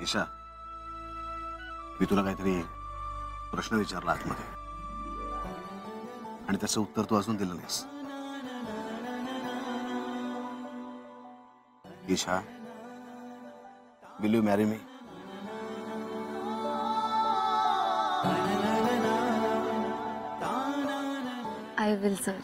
ईशा, मी तुला काहीतरी प्रश्न विचारला आतमध्ये आणि त्याचं उत्तर तू अजून दिलं नाहीस. Isha, will you marry me? I will sir.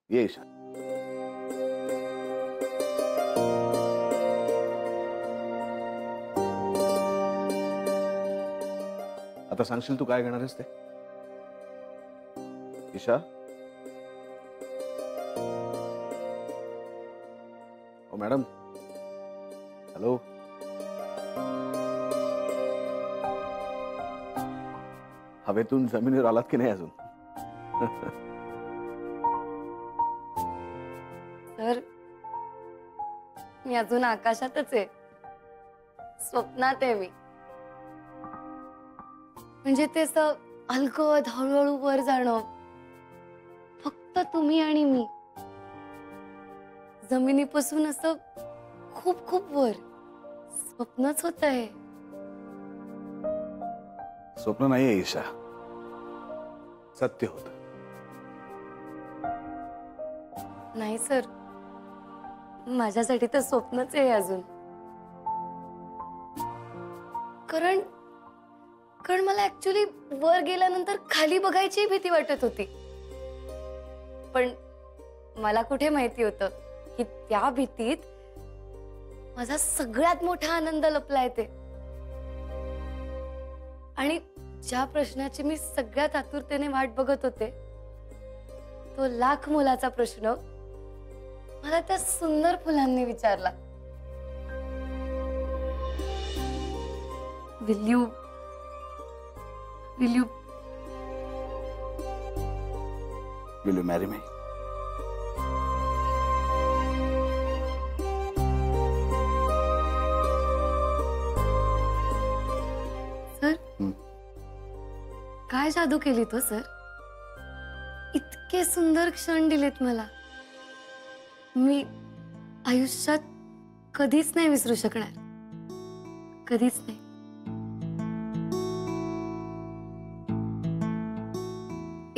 ये ईशा. आता सांगशील तू काय घेणार आहेस ते? ईशा, ओ मॅडम, हॅलो. हवेतून जमिनीवर आलात की नाही अजून? सर, मी अजून आकाशातच आहे. स्वप्नात आहे मी. म्हणजे ते असं अलगद हळूहळू वर जाणं, फक्त तुम्ही आणि मी, जमिनीपासून असं खूप खूप वर. स्वप्नच होत आहे. स्वप्न नाहीये ईशा, सत्य होत. नाही सर, माझ्यासाठी तर स्वप्नच आहे अजून. कारण मला ऍक्च्युली वर गेल्यानंतर खाली बघायची भीती वाटत होती. पण मला कुठे माहिती होतं की त्या भीतीत माझा सगळ्यात मोठा आनंद लपलाय ते. आणि ज्या प्रश्नाची मी सगळ्यात आतुरतेने वाट बघत होते, तो लाख मोलाचा प्रश्न मला त्या सुंदर फुलांनी विचारला. Will you marry me? Sir, काय जादू केली तो सर. इतके सुंदर क्षण दिलेत मला. मी आयुष्यात कधीच नाही विसरू शकणार. कधीच नाही.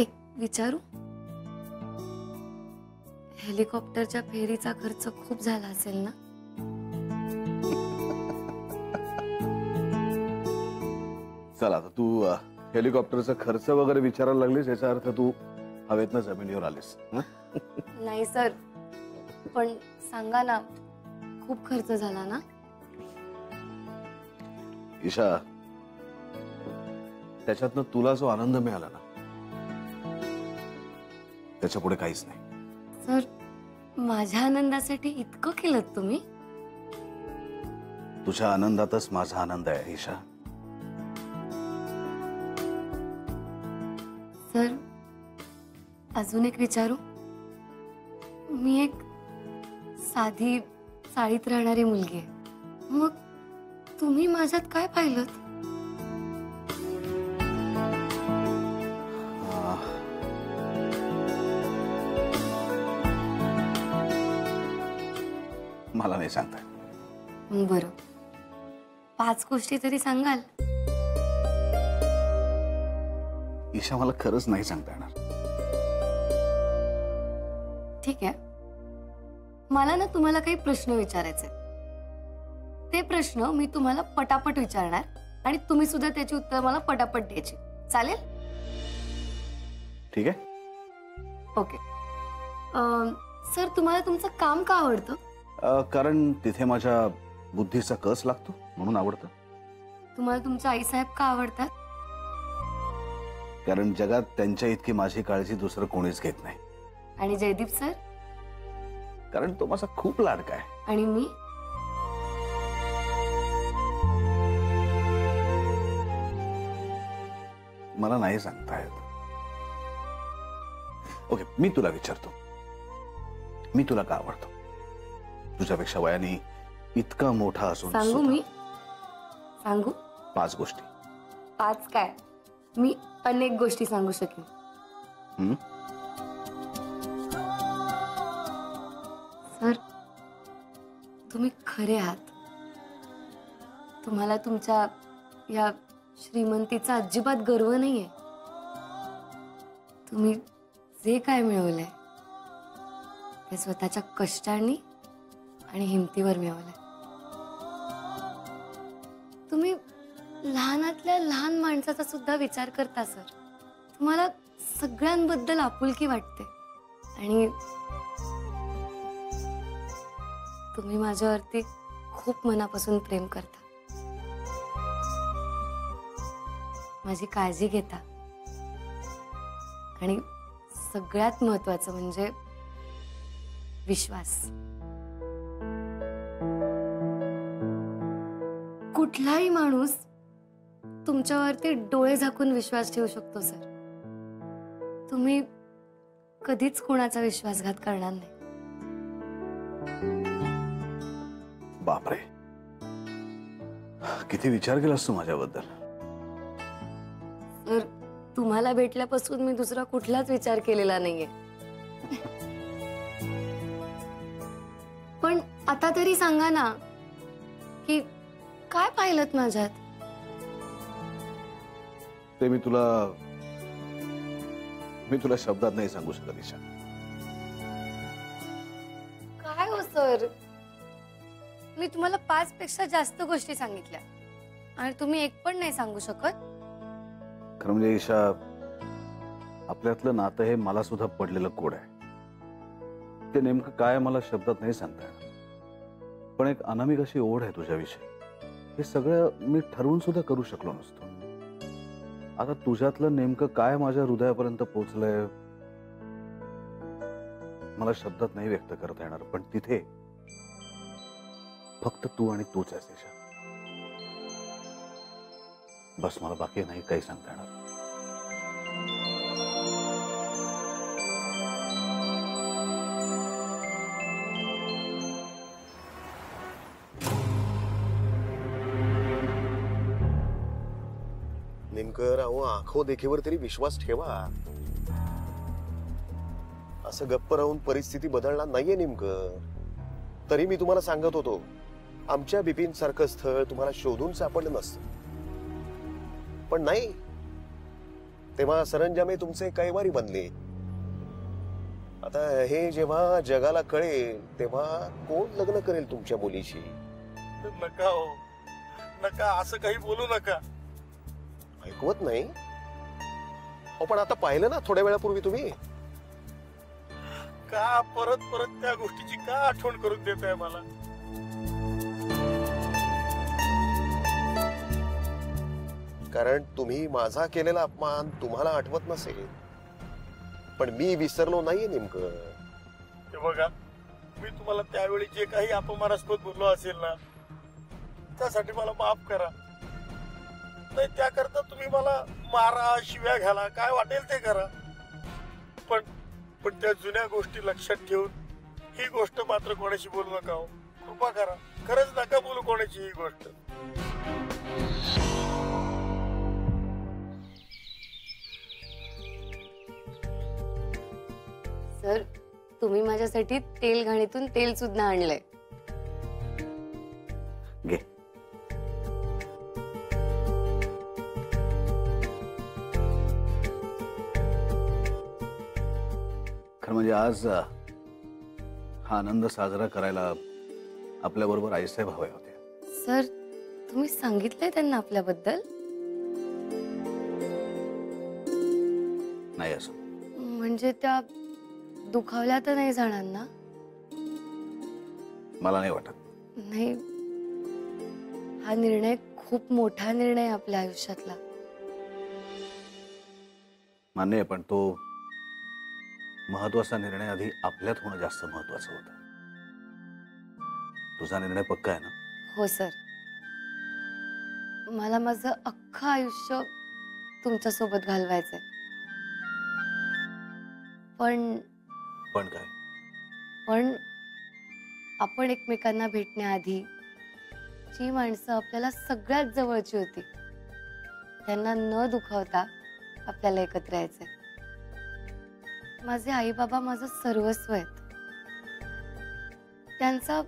एक विचारू? हेलिकॉप्टरच्या फेरीचा खर्च खूप झाला असेल ना? चला, आता तू हेलिकॉप्टरचा खर्च वगैरे विचारायला लागलीस, याचा अर्थ तू हवेतनं जमिनीवर आलीस. नाही सर, पण सांगा ना, खूप खर्च झाला ना? ईशा, त्याच्यातनं तुला जो आनंद मिळाला ना, त्याच्या पुढे काहीच नाही. सर, माझ्या आनंदासाठी इतकं केलं तुम्ही? तुझ्या आनंदातच माझा आनंद आहे ईशा. सर, अजून एक विचारू? मी एक साधी चाळीत राहणारी मुलगी आहे. मग तुम्ही माझ्यात काय पाहिलं? मला नाही सांगता. बरं, 5 गोष्टी तरी सांगाल? ईशा, मला खरंच नाही सांगता येणार. ठीक आहे. मला ना तुम्हाला काही प्रश्न विचारायचे. ते प्रश्न मी तुम्हाला पटापट विचारणार आणि तुम्ही सुद्धा त्याची उत्तर मला पटापट द्यायची. चालेल? ठीक आहे. ओके. सर, तुम्हाला तुमचं काम का आवडतं? कारण तिथे माझ्या बुद्धीचा कस लागतो म्हणून आवडतं. तुम्हाला तुमचे आईसाहेब का आवडतात? कारण जगात त्यांच्या इतकी माझी काळजी दुसरं कोणीच घेत नाही. आणि जयदीप सर? कारण तो माझा खूप लाडका आहे. आणि मी? मला नाही सांगता येत. ओके, मी तुला विचारतो, मी तुला का आवडतो? तुझ्यापेक्षा वयाने इतका मोठा असून सांगू सुद्धा. मी? सांगू? 5 गोष्टी. 5 काय? मी अनेक गोष्टी सांगू शकेन. सर, तुम्ही खरे आहात. तुम्हाला तुमच्या या श्रीमंतीचा अजिबात गर्व नाहीये. तुम्ही जे काय मिळवलंय ते स्वतःच्या कष्टाने आणि हिमतीवर मिळवलंय. तुम्ही लहानातल्या लहान माणसाचा सुद्धा विचार करता सर. तुम्हाला सगळ्यांबद्दल आपुलकी वाटते आणि तुम्ही माझ्यावरती खूप मनापासून प्रेम करता. माझी काळजी घेता आणि सगळ्यात महत्वाचं म्हणजे विश्वास. कुठलाही माणूस तुमच्यावरती डोळे झाकून विश्वास ठेवू शकतो सर. तुम्ही कधीच कोणाचा विश्वासघात करणार नाही. बापरे, किती विचार केलास तू माझ्याबद्दल. सर, तुम्हाला भेटल्यापासून मी दुसरा कुठलाच विचार केलेला नाहीये. पण आता तरी सांगा ना की काय पाहिलत माझ्यात? ते मी तुला शब्दात नाही सांगू शकत ईशा. काय हो सर, मी तुम्हाला 5 पेक्षा जास्त गोष्टी सांगितल्या आणि तुम्ही एक पण नाही सांगू शकत. खरं म्हणजे ईशा, आपल्यातलं नातं हे मला सुद्धा पडलेलं कोड आहे. ते नेमकं काय मला शब्दात नाही सांगता येणार. पण एक अनामिक अशी ओढ आहे तुझ्याविषयी. हे सगळं मी ठरवून सुद्धा करू शकलो नसतो. आता तुझ्यातलं नेमकं काय माझ्या हृदयापर्यंत पोहोचलंय मला शब्दात नाही व्यक्त करता येणार. पण तिथे फक्त तू आणि तूच आहेस ईशा. बस, मला बाकी नाही काही सांगता येणार. नेमकं राहू, आखो देखेवर तरी विश्वास ठेवा. असं गप्प राहून परिस्थिती बदलणार नाहीये नेमकं. तरी मी तुम्हाला सांगत होतो, आमच्या बिपिन सारखं स्थळ तुम्हाला शोधून सापडलं नसतं. पण नाही, तेव्हा सरंजामे तुमचे कैवारी बनले. आता हे जेव्हा जगाला कळेल तेव्हा कोण लग्न करेल तुमच्या मुलीशी? नका हो, नका, असं काही बोलू नका. ऐकवत नाही हो. पण आता पाहिलं ना थोड्या वेळापूर्वी तुम्ही. का परत परत त्या गोष्टीची का आठवण करून देत आहे मला? कारण तुम्ही माझा केलेला अपमान तुम्हाला आठवत नसेल, पण मी विसरलो नाहीये नेमकं. हे बघा, मी तुम्हाला त्यावेळी जे काही अपमानास्पद बोललो असेल ना, त्यासाठी मला माफ करा. नाही, त्याकरता तुम्ही मला मारा, शिव्या घाला, काय वाटेल ते करा. पण त्या जुन्या गोष्टी लक्षात ठेवून ही गोष्ट मात्र कोणाशी बोलू नका हो. कृपा करा, खरंच नका बोलू कोणाची ही गोष्ट. सर, तुम्ही माझ्यासाठी तेल घाणीतून तेल सुद्धा आणलंय. घे. खरं म्हणजे आज हा आनंद साजरा करायला आपल्या बरोबर आईसाहेब हवे होते. सर, तुम्ही सांगितलंय त्यांना आपल्याबद्दल? नाही असं. म्हणजे त्या दुखावल्या तर नाही जाणार ना? मला नाही वाटत. नाही, हा निर्णय खूप मोठा निर्णय आहे आपल्या आयुष्यातला. मान्य आहे, पण तो महत्वाचा निर्णय आधी आपल्यात होणं जास्त महत्वाचं होतं. तुझा निर्णय पक्का आहे ना? हो सर, मला माझं अख्खं आयुष्य तुमच्या सोबत घालवायचंय. पण पण काय? पण आपण एकमेकांना भेटण्याआधी जी माणसं आपल्याला सगळ्यात जवळची होती त्यांना न दुखावता आपल्याला एकत्र यायचंय. माझे आई बाबा माझं सर्वस्व आहेत. त्यांचा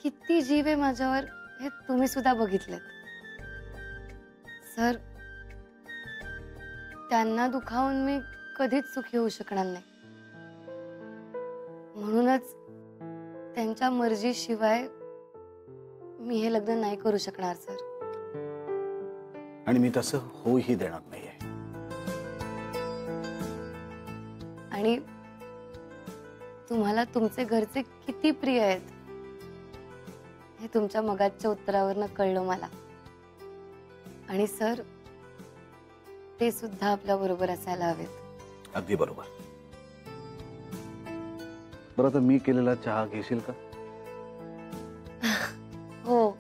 किती जीव आहे माझ्यावर हे तुम्ही सुद्धा बघितलेत. सर, त्यांना दुखावून मी कधीच सुखी होऊ शकणार नाही. म्हणूनच त्यांच्या मर्जीशिवाय मी हे लग्न नाही करू शकणार सर. आणि मी तसं होऊही देणार नाहीये. आणि तुम्हाला तुमचे घरचे किती प्रिय आहेत हे तुमच्या मगाच्या उत्तरावरनं कळलं मला. आणि सर, ते सुद्धा आपल्या बरोबर असायला हवेत. अगदी बरोबर. बरं, तर मी केलेला चहा घेशील का? हो.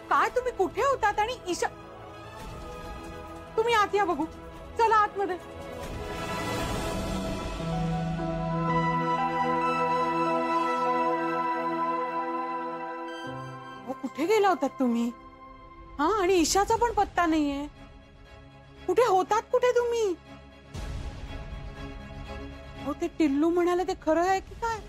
काय तुम्ही कुठे होतात? आणि ईशा, तुम्ही आत या बघू. चला आतमध्ये. कुठे गेला होतात तुम्ही? हा, आणि ईशाचा पण पत्ता नाहीये. कुठे होतात? कुठे तुम्ही? हो, ते टिल्लू म्हणाले ते खरं आहे की काय?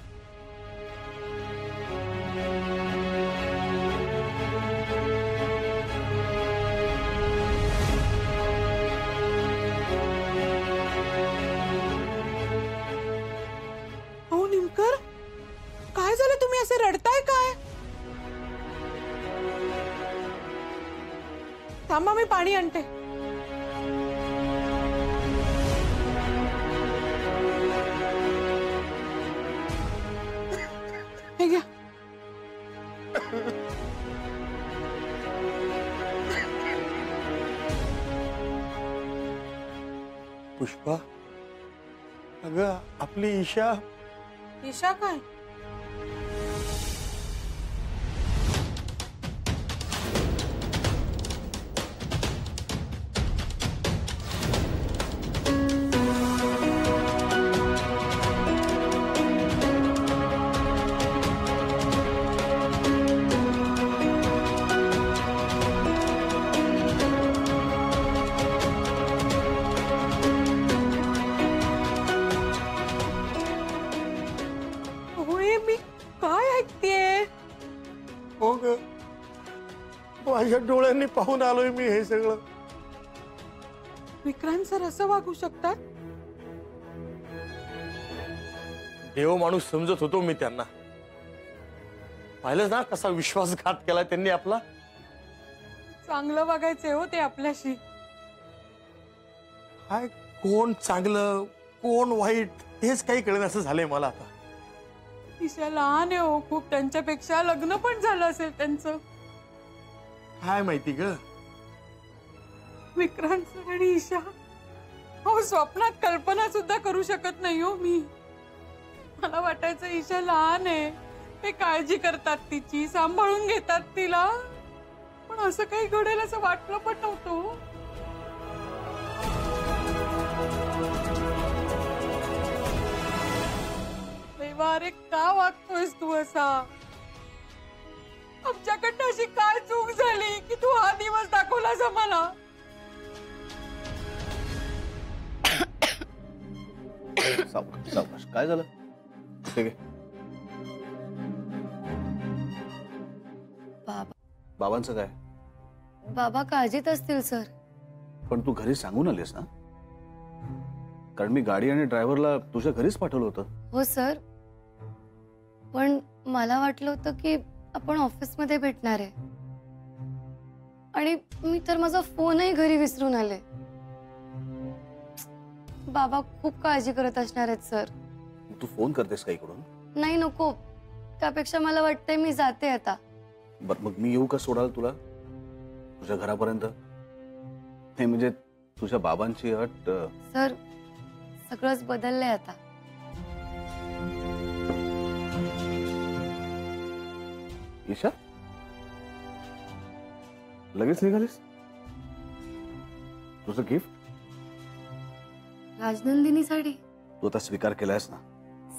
काय झालं? तुम्ही असे रडताय काय? थांबा, मी पाणी आणते. हे घ्या. पुष्पा, अगं आपली ईशा. ईशा काय? मी काय ऐकतेय? हो ग, माझ्या डोळ्यांनी पाहून आलोय मी हे सगळं. विक्रांत सर असं वागू शकतात? देव माणूस समजत होतो मी त्यांना. पाहिलं ना कसा विश्वासघात केला त्यांनी आपला. चांगलं वागायचे हो ते आपल्याशी. काय कोण चांगलं कोण वाईट हेच काही कळेना असं झालंय मला आता. ईशा लहान आहे हो खूप. त्यांच्यापेक्षा लग्न पण झालं असेल त्यांचं. काय माहिती ग. विक्रांत सर आणि ईशा, हो स्वप्नात कल्पना सुद्धा करू शकत नाही हो मी. मला वाटायचं ईशा लहान आहे, ते काळजी करतात तिची, सांभाळून घेतात तिला, पण असं काही घडेल असं वाटलं पण नव्हतं. देवा, अरे का वागतोयस तू असा? आमच्याकडनं अशी काय चूक झाली की तू हा दिवस दाखवलास आम्हाला? सावकाश सावकाश, काय झालं? ठीक आहे. बाबा बाबांचं काय? बाबा काळजीत असतील सर. पण तू घरी सांगून आलीस ना? कारण मी गाडी आणि ड्रायव्हरला तुझ्या घरीच पाठवलं होतं. हो सर, पण मला वाटलं होतं की आपण ऑफिसमध्ये भेटणार आहे, आणि मी तर माझा फोनही घरी विसरून आले. बाबा खूप काळजी करत असणार आहेत सर. तू फोन करतेस का इकडून? नाही, नको. त्यापेक्षा मला वाटतंय मी जाते आता. बर, मग मी येऊ का सोडायला तुला तुझ्या घरापर्यंत? नाही म्हणजे तुझ्या बाबांची अट. सर, सगळंच बदललंय आता. ईशा, लगेच निघालीस? तुझं गिफ्ट राजनंदिनी साडी. तू आता स्वीकार केलायस ना?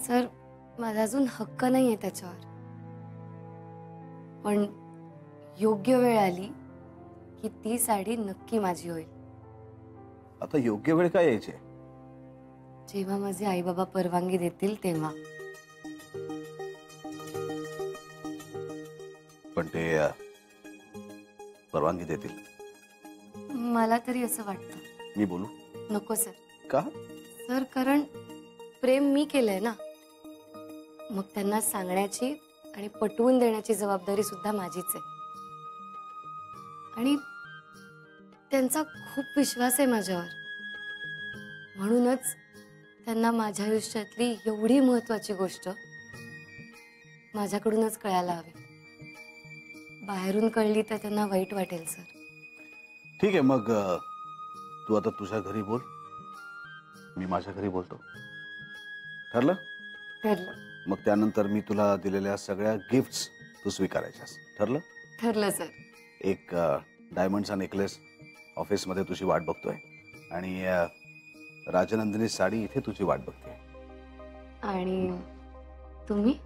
सर, माझा अजून हक्क नाहीये त्याच्यावर, पण योग्य वेळ आली की ती साडी नक्की माझी होईल. आता योग्य वेळ काय यायची? जेव्हा माझे आई बाबा परवानगी देतील तेव्हा. पण ते परवानगी देतील? मला तरी असं वाटतं. मी बोलू? नको सर. का? सर, कारण प्रेम मी केलंय ना, मग त्यांना सांगण्याची आणि पटवून देण्याची जबाबदारी सुद्धा माझीच आहे. आणि त्यांचा खूप विश्वास आहे माझ्यावर, म्हणूनच त्यांना माझ्या आयुष्यातली एवढी महत्वाची गोष्ट माझ्याकडूनच कळायला हवी. बाहेरून कळली तर त्यांना वाईट वाटेल सर. ठीक आहे, मग तू आता तुझ्या घरी बोल, मी माझ्या घरी बोलतो. ठरलं? ठरलं. मग त्यानंतर मी तुला दिलेल्या सगळ्या गिफ्ट्स तू स्वीकारायच्यास. ठरलं? ठरलं सर. एक डायमंडचा नेकलेस ऑफिसमध्ये तुझी वाट बघतोय, आणि राजनंदिनी साडी इथे तुझी वाट बघते. आणि तुम्ही?